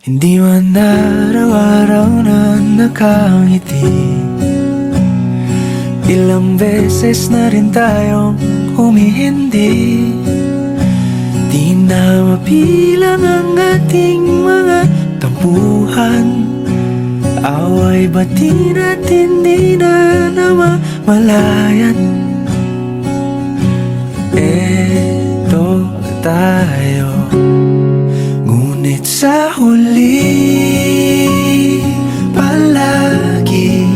Hindi man araw-araw na nakangiti. Ilang beses na rin tayong humihindi. Di na mapilang ang ating mga tampuhan. Away bati natin di na namamalayan. Eto tayo, ngunit sa huli palagi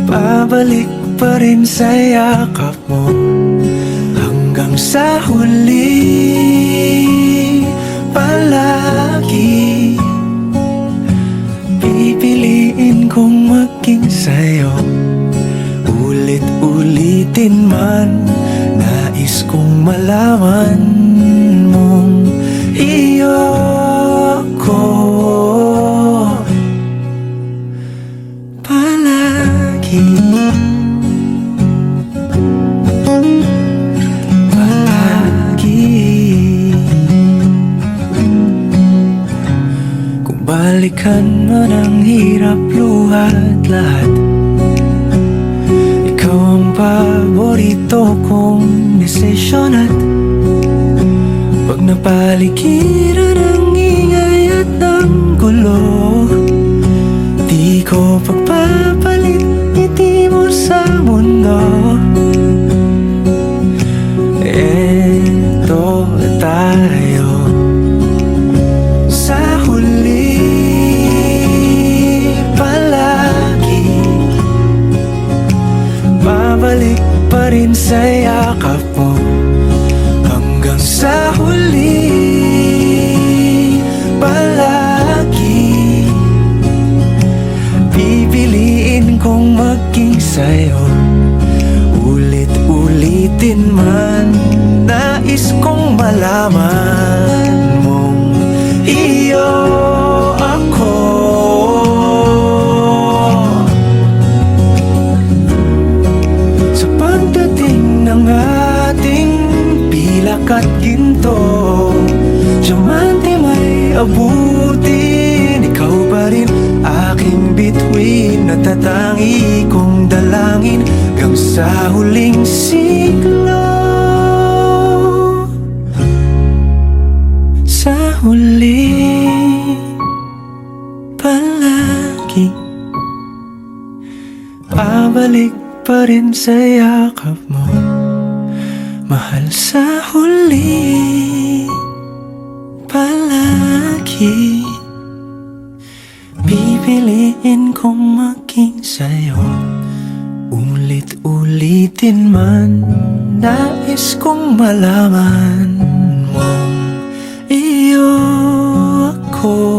pabalik pa rin sa yakap mo. Hanggang sa huli palagi pipiliin kong maging sa'yo. Ulit-ulitin man, nais kong malaman mong iyo ko palagi. Kung balikan man ang hirap, luhat lahat, ikaw ang paborito kong desisyon. At pag napaligiran ang ingay at ang gulo, di ko pagpapalit ngiti mo sa mundo. Eto tayo, sa huli palagi babalik pa rin sa yakap mo. Hanggang sa huli palagi pipiliin kong maging sa'yo. Ulit-ulitin man, nais kong malaman mong iyo ako. Sa pagdating ng ating pilak at ginto, diamante may abutin, ikaw pa rin aking bituin. Natatangi kong dalangin hanggang sa huling siglo. Sa huli palagi pabalik pa rin sa yakap mo, mahal. Sa huli palagi pipiliin kong maging sa'yo. Ulit-ulitin man, nais kong malaman mong iyo ako.